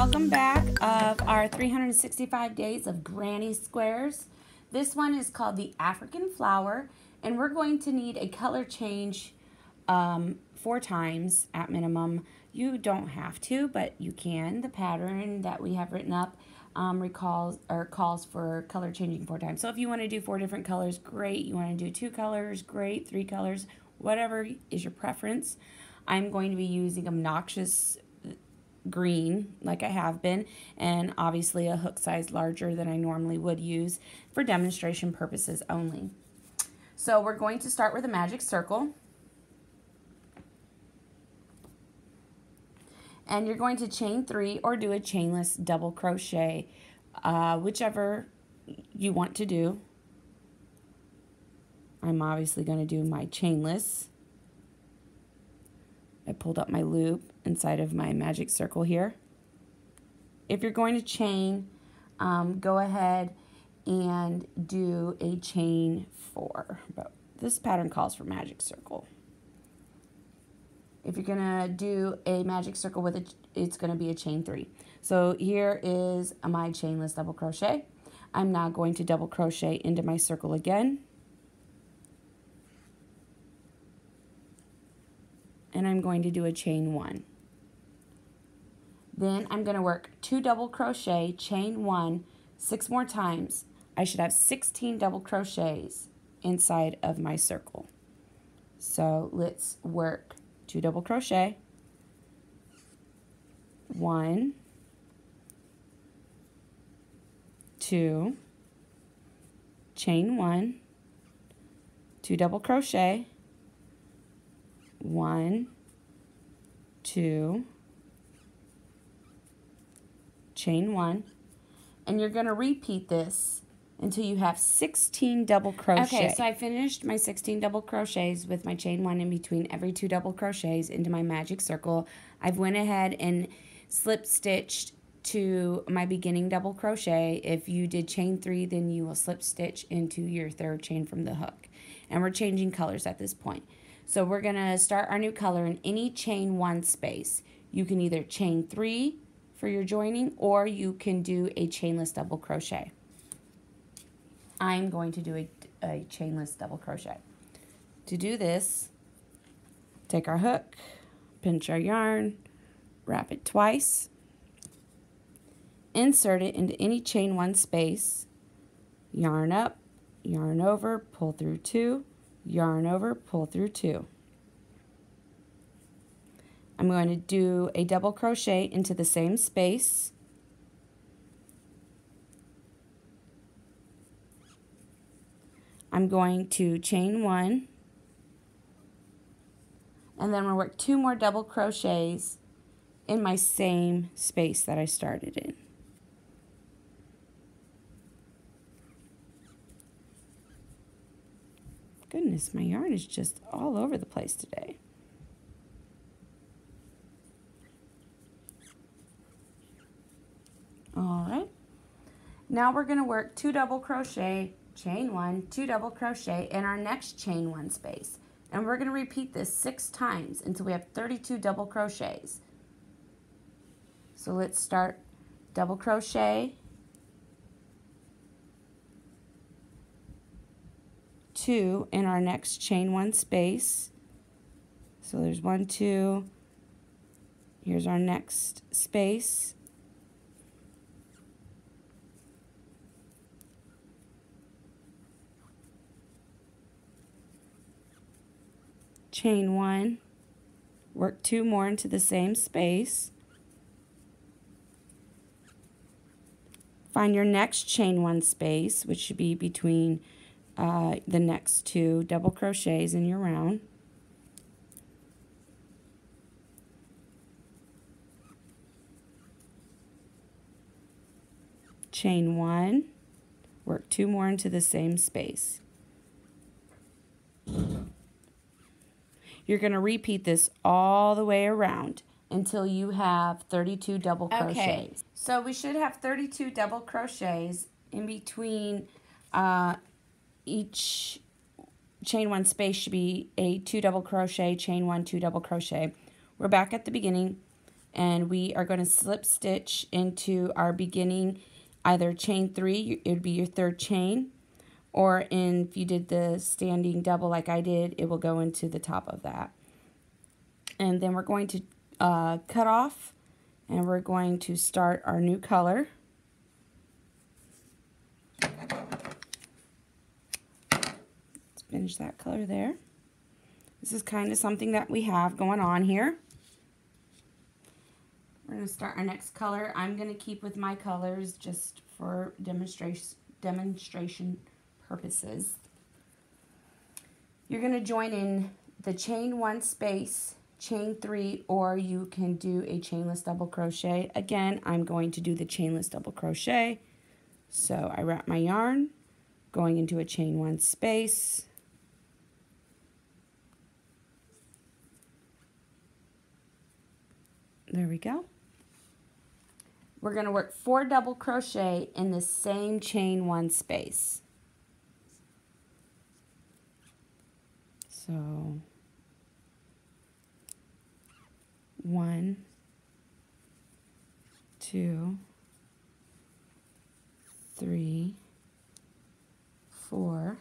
welcome back of our 365 days of granny squares. This one is called the African flower, and we're going to need a color change 4 times at minimum. You don't have to, but you can. The pattern that we have written up calls for color changing 4 times. So if you want to do 4 different colors, great. You want to do 2 colors, great. 3 colors, whatever is your preference. I'm going to be using obnoxious green like I have been, and obviously a hook size larger than I normally would use for demonstration purposes only. So we're going to start with a magic circle, and you're going to chain 3 or do a chainless double crochet, whichever you want to do. I'm obviously going to do my chainless. I pulled up my loop inside of my magic circle here. If you're going to chain, go ahead and do a chain 4. But this pattern calls for magic circle. If you're going to do a magic circle with it, it's going to be a chain 3. So here is my chainless double crochet. I'm now going to double crochet into my circle again. And I'm going to do a chain 1. Then I'm going to work 2 double crochet, chain 1, 6 more times. I should have 16 double crochets inside of my circle. So let's work 2 double crochet, 1, 2, chain 1, 2 double crochet, 1, 2, chain 1, and you're going to repeat this until you have 16 double crochet. Okay, so I finished my 16 double crochets with my chain 1 in between every 2 double crochets into my magic circle. I've went ahead and slip stitched to my beginning double crochet. If you did chain 3, then you will slip stitch into your 3rd chain from the hook. And we're changing colors at this point. So we're going to start our new color in any chain 1 space. You can either chain 3 for your joining, or you can do a chainless double crochet. I'm going to do a chainless double crochet. To do this, take our hook, pinch our yarn, wrap it twice, insert it into any chain 1 space, yarn up, yarn over, pull through 2, yarn over, pull through 2. I'm going to do a double crochet into the same space. I'm going to chain 1, and then we'll work 2 more double crochets in my same space that I started in. Goodness, my yarn is just all over the place today. All right. Now we're going to work 2 double crochet, chain 1, 2 double crochet in our next chain 1 space. And we're going to repeat this 6 times until we have 32 double crochets. So let's start double crochet, 2 in our next chain 1 space. So there's 1, 2. Here's our next space. Chain 1, work 2 more into the same space. Find your next chain 1 space, which should be between the next 2 double crochets in your round. Chain 1, work 2 more into the same space. You're going to repeat this all the way around until you have 32 double crochets. Okay, so we should have 32 double crochets in between each chain 1 space should be a 2 double crochet, chain 1, 2 double crochet. We're back at the beginning. and we are going to slip stitch into our beginning, either chain 3, it would be your third chain, or if you did the standing double like I did, it will go into the top of that. And then we're going to cut off, and we're going to start our new color. Let's finish that color there. This is kind of something that we have going on here. We're going to start our next color. I'm going to keep with my colors just for demonstration purposes. You're going to join in the chain 1 space, chain 3, or you can do a chainless double crochet. Again, I'm going to do the chainless double crochet. So I wrap my yarn, going into a chain 1 space. There we go. We're going to work 4 double crochet in the same chain 1 space. So 1, 2, 3, 4.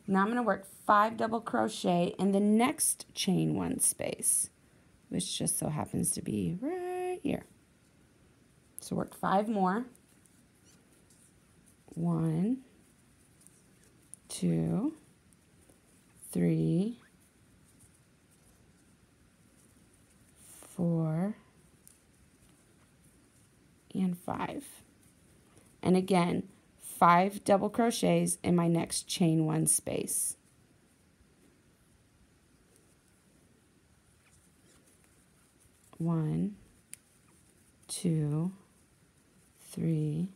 Now I'm going to work 5 double crochet in the next chain 1 space, which just so happens to be right here. So work 5 more. 1, 2, 3, 4, and 5. And again, 5 double crochets in my next chain 1 space. One, 2, 3,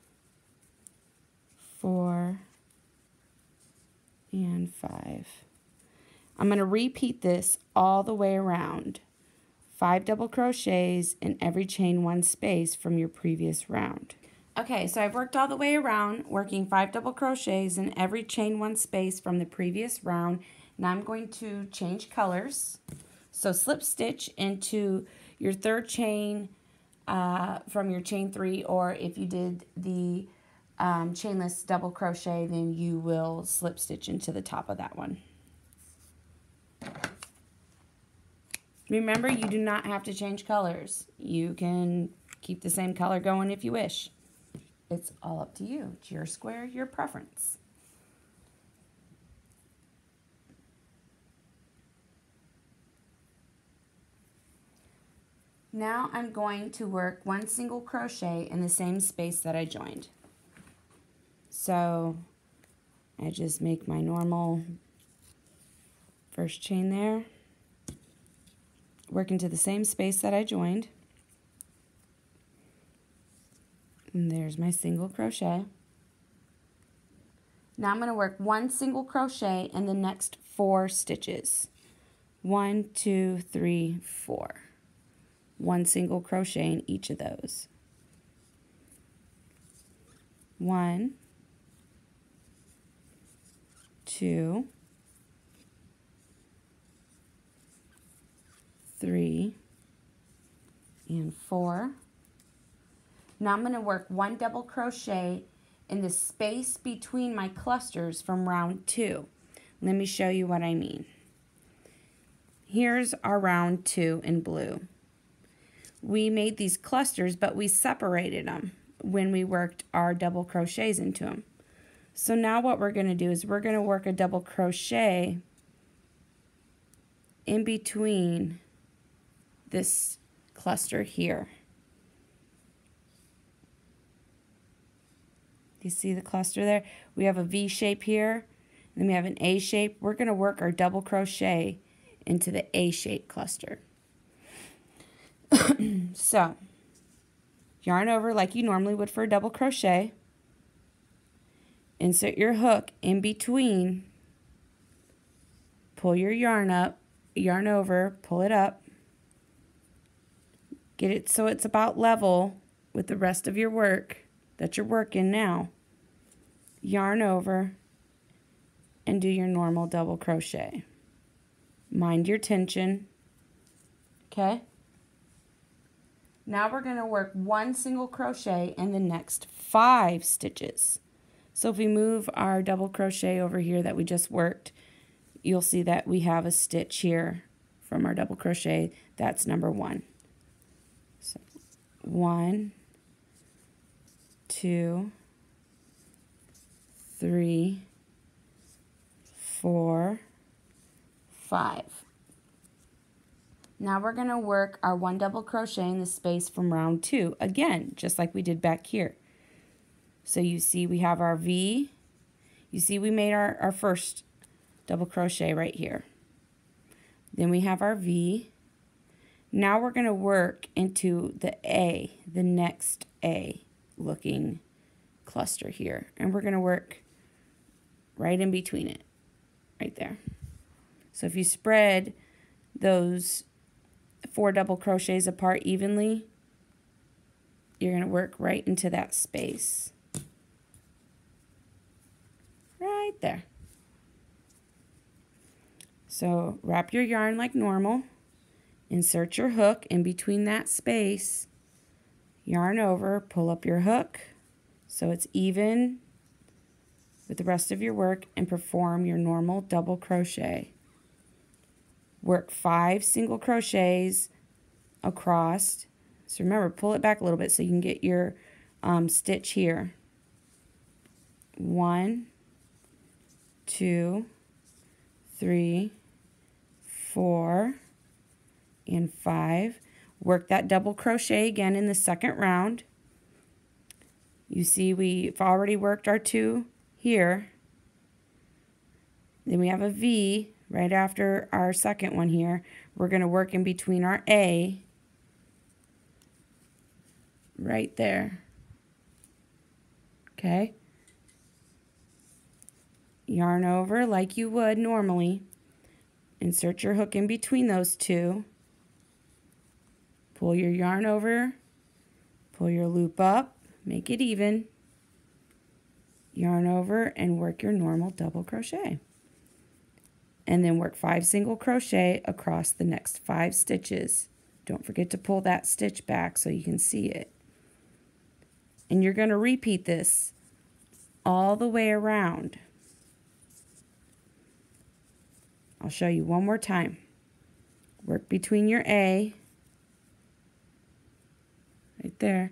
4, and 5. I'm going to repeat this all the way around. 5 double crochets in every chain 1 space from your previous round. Okay, so I've worked all the way around, working 5 double crochets in every chain 1 space from the previous round. Now I'm going to change colors. So slip stitch into your third chain from your chain 3, or if you did the chainless double crochet, then you will slip stitch into the top of that one. Remember, you do not have to change colors. You can keep the same color going if you wish. It's all up to you. It's your square, your preference. Now I'm going to work 1 single crochet in the same space that I joined. So I just make my normal first chain there, work into the same space that I joined, and there's my single crochet. Now I'm going to work 1 single crochet in the next 4 stitches. 1, 2, 3, 4. 1 single crochet in each of those. 1, 2, 3, and 4. Now I'm going to work 1 double crochet in the space between my clusters from round 2. Let me show you what I mean. Here's our round 2 in blue. We made these clusters, but we separated them when we worked our double crochets into them. So now what we're going to do is we're going to work a double crochet in between this cluster here. Do you see the cluster there? We have a V shape here, and then we have an A shape. We're going to work our double crochet into the A shape cluster. So, yarn over like you normally would for a double crochet. Insert your hook in between. Pull your yarn up, yarn over, pull it up. Get it so it's about level with the rest of your work that you're working now. Yarn over and do your normal double crochet. Mind your tension. Okay? Now we're going to work 1 single crochet in the next 5 stitches. So if we move our double crochet over here that we just worked, you'll see that we have a stitch here from our double crochet. That's number 1. So 1, 2, 3, 4, 5. Now we're going to work our 1 double crochet in the space from round 2, again, just like we did back here. So you see we have our V. You see we made our first double crochet right here. Then we have our V. Now we're going to work into the A, the next A looking cluster here. And we're going to work right in between it, right there. So if you spread those 4 double crochets apart evenly, you're going to work right into that space. Right there. So wrap your yarn like normal, insert your hook in between that space, yarn over, pull up your hook so it's even with the rest of your work, and perform your normal double crochet. Work 5 single crochets across. So remember, pull it back a little bit so you can get your stitch here. 1, 2, 3, 4, and 5. Work that double crochet again in the second round. You see we've already worked our 2 here. Then we have a V right after our second one here. We're going to work in between our A right there. Okay. Yarn over like you would normally. Insert your hook in between those 2. Pull your yarn over. Pull your loop up. Make it even. Yarn over and work your normal double crochet. And then work 5 single crochet across the next 5 stitches. Don't forget to pull that stitch back so you can see it. And you're going to repeat this all the way around. I'll show you one more time. Work between your A, right there,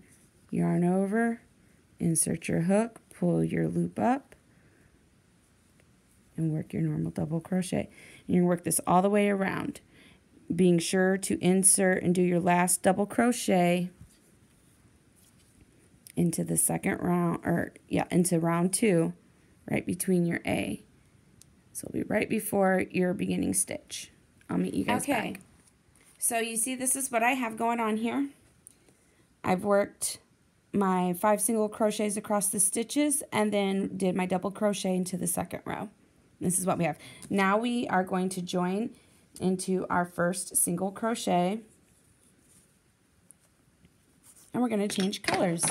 yarn over, insert your hook, pull your loop up, and work your normal double crochet. And you're going to work this all the way around, being sure to insert and do your last double crochet into the second round, into round 2, right between your A. So it'll be right before your beginning stitch. I'll meet you guys back. So you see this is what I have going on here. I've worked my 5 single crochets across the stitches and then did my double crochet into the second row. This is what we have. Now we are going to join into our first single crochet, and we're going to change colors.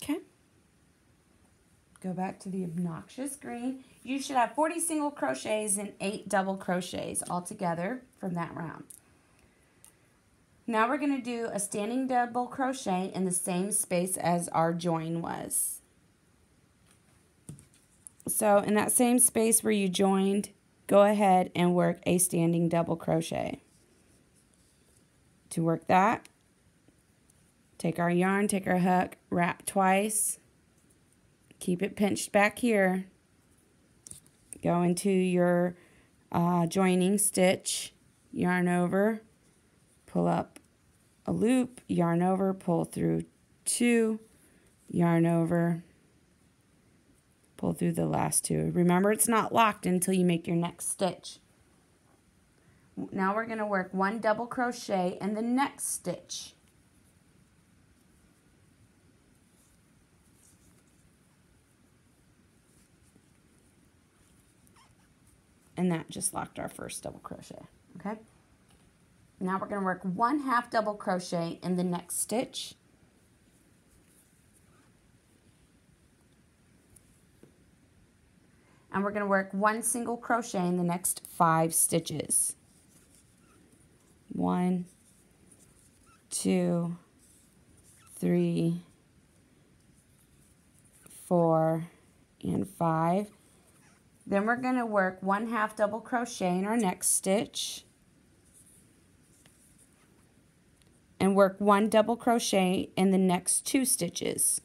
Okay. Go back to the obnoxious green. You should have 40 single crochets and 8 double crochets altogether from that round. Now we're going to do a standing double crochet in the same space as our join was. So in that same space where you joined, go ahead and work a standing double crochet. To work that, take our yarn, take our hook, wrap twice, keep it pinched back here, go into your joining stitch, yarn over, pull up a loop, yarn over, pull through 2, yarn over, pull through the last 2. Remember, it's not locked until you make your next stitch. Now we're going to work 1 double crochet in the next stitch. And that just locked our first double crochet. Okay? Now we're going to work 1 half double crochet in the next stitch. And we're going to work 1 single crochet in the next 5 stitches. 1, 2, 3, 4, and 5. Then we're going to work 1/2 double crochet in our next stitch. And work 1 double crochet in the next 2 stitches.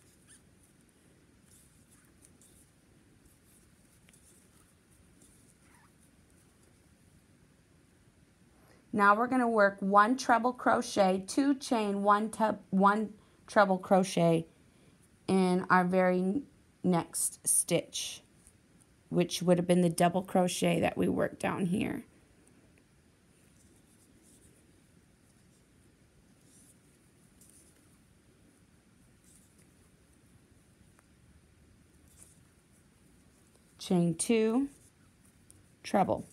Now we're going to work 1 treble crochet, 2 chain, 1 treble crochet in our very next stitch, which would have been the double crochet that we worked down here. Chain 2, treble,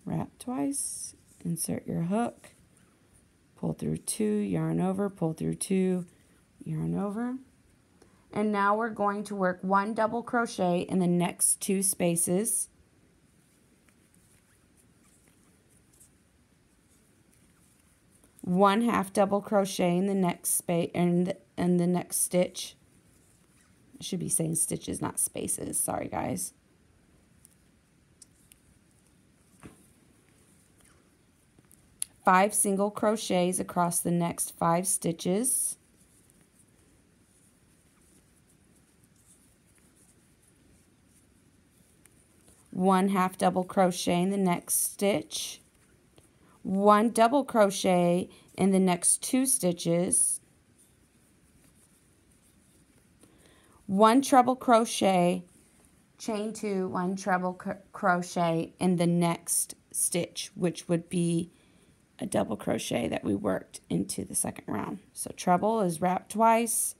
wrap twice, insert your hook, pull through 2, yarn over, pull through 2, yarn over. And now we're going to work 1 double crochet in the next 2 spaces. One half double crochet in the next space in the next stitch. I should be saying stitches, not spaces. Sorry, guys. Five single crochets across the next 5 stitches. One half double crochet in the next stitch. 1 double crochet in the next 2 stitches. 1 treble crochet, chain 2, 1 treble crochet in the next stitch, which would be a double crochet that we worked into the second round. So treble is wrap twice,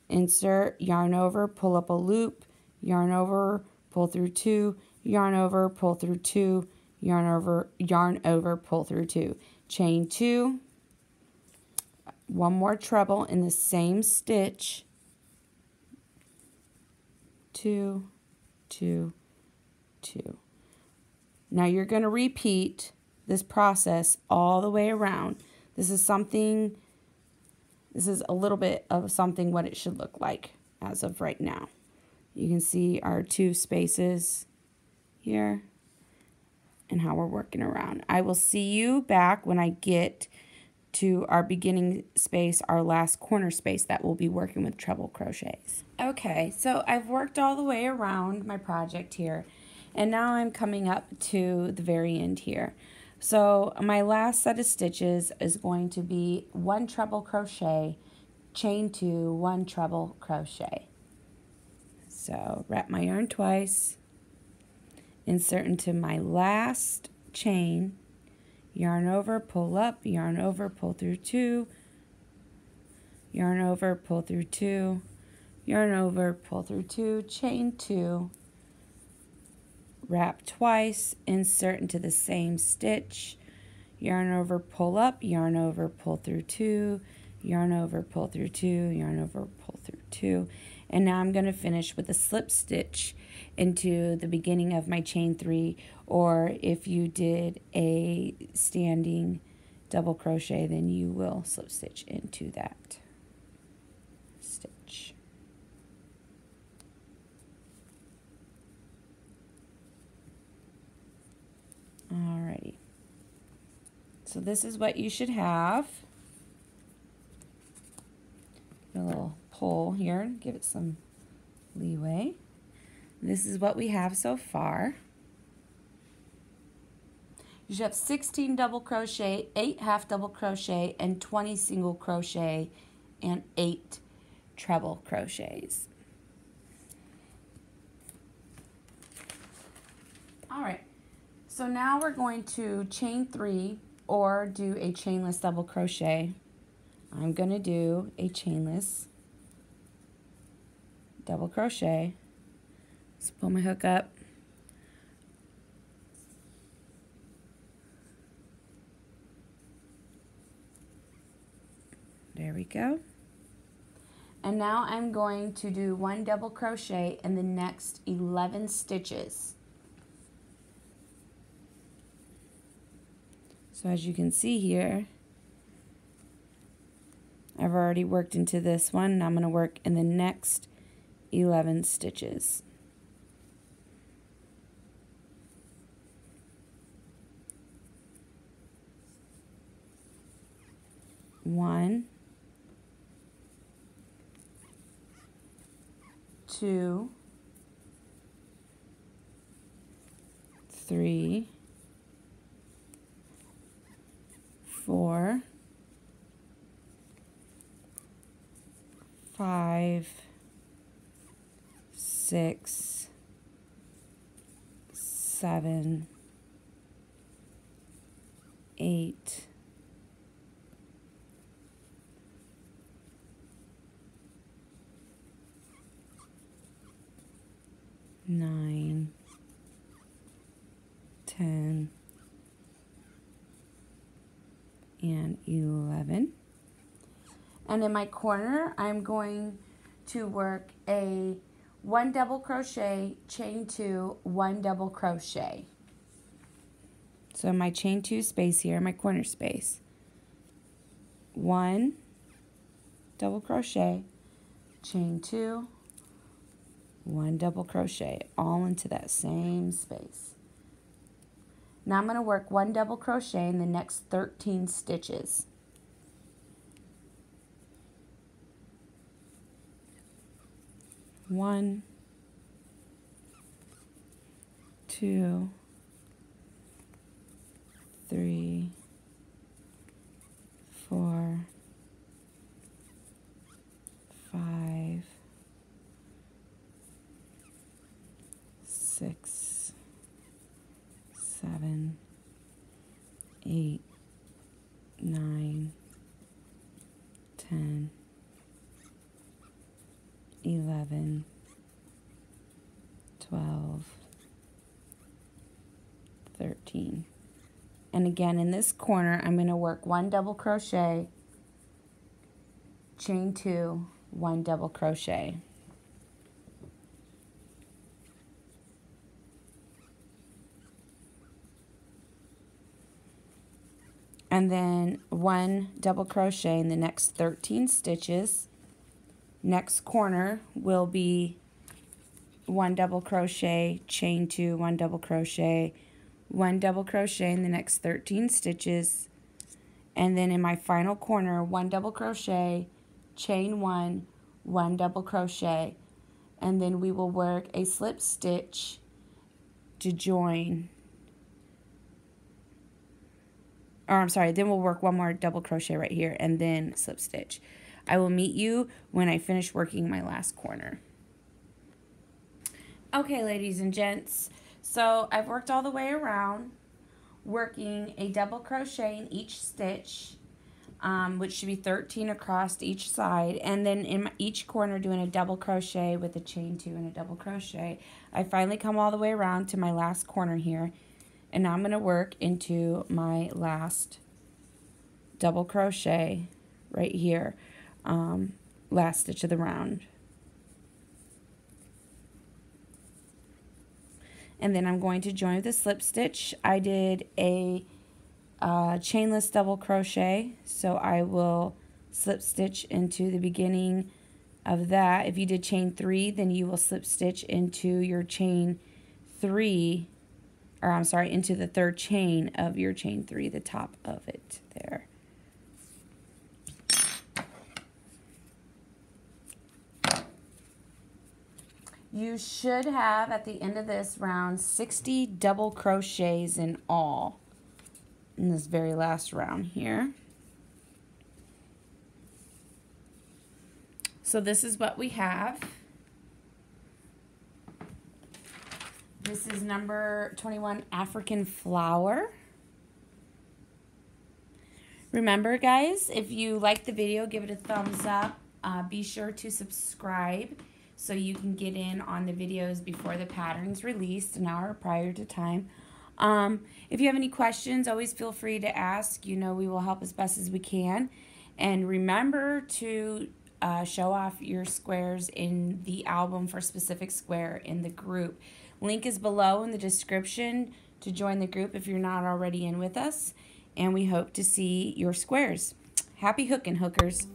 insert, yarn over, pull up a loop, yarn over, pull through 2, yarn over, pull through 2, yarn over, pull through 2. Chain 2, 1 more treble in the same stitch, 2, 2, 2. Now you're going to repeat this process all the way around. This is a little bit of something what it should look like as of right now. You can see our 2 spaces here and how we're working around. I will see you back when I get to our beginning space, our last corner space that we'll be working with treble crochets. Okay, so I've worked all the way around my project here, and now I'm coming up to the very end here. So my last set of stitches is going to be 1 treble crochet, chain 2, 1 treble crochet. So wrap my yarn twice, insert into my last chain, yarn over, pull up, yarn over, pull through 2, yarn over, pull through 2, yarn over, pull through 2, chain 2, wrap twice, insert into the same stitch, yarn over, pull up, yarn over, pull through 2, yarn over, pull through 2, yarn over, pull through 2. And now I'm going to finish with a slip stitch into the beginning of my chain 3, or if you did a standing double crochet, then you will slip stitch into that stitch. Alrighty. So this is what you should have. A little pull here, give it some leeway. This is what we have so far. You should have 16 double crochet, 8 half double crochet, and 20 single crochet, and 8 treble crochets. Alright, so now we're going to chain 3 or do a chainless double crochet. I'm going to do a chainless double crochet. Let's pull my hook up. There we go. And now I'm going to do 1 double crochet in the next 11 stitches. So as you can see here, I've already worked into this one, and I'm going to work in the next 11 stitches. One, 2, 3, 4, 5, 6, 7, 8, 9, 10, and 11. And in my corner, I'm going to work a 1 double crochet, chain 2, 1 double crochet. So in my chain 2 space here, my corner space, 1 double crochet, chain 2, 1 double crochet, all into that same space. Now I'm going to work 1 double crochet in the next 13 stitches. One, 2, 3, 4, 5, 6, 7, 8, 9, 10, 11, 12, 13. And again, in this corner, I'm going to work 1 double crochet, chain 2, 1 double crochet. And then 1 double crochet in the next 13 stitches. Next corner will be 1 double crochet, chain 2, 1 double crochet, 1 double crochet in the next 13 stitches. And then in my final corner, 1 double crochet, chain 1, 1 double crochet. And then we will work a slip stitch to join. Or I'm sorry, then we'll work 1 more double crochet right here and then slip stitch. I will meet you when I finish working my last corner. Okay, ladies and gents, so I've worked all the way around, working a double crochet in each stitch, which should be 13 across each side, and then in each corner doing a double crochet with a chain 2 and a double crochet. I finally come all the way around to my last corner here, and now I'm going to work into my last double crochet right here, last stitch of the round. And then I'm going to join with a slip stitch. I did a chainless double crochet, so I will slip stitch into the beginning of that. If you did chain 3, then you will slip stitch into your chain 3, or I'm sorry, into the 3rd chain of your chain 3, the top of it there. You should have, at the end of this round, 60 double crochets in all in this very last round here. So this is what we have. This is number 21, African Flower. Remember, guys, if you like the video, give it a thumbs up. Be sure to subscribe so you can get in on the videos before the pattern's released, an hour prior to time. If you have any questions, always feel free to ask. You know, we will help as best as we can. And remember to show off your squares in the album for specific square in the group. Link is below in the description to join the group if you're not already in with us. And we hope to see your squares. Happy hooking, hookers.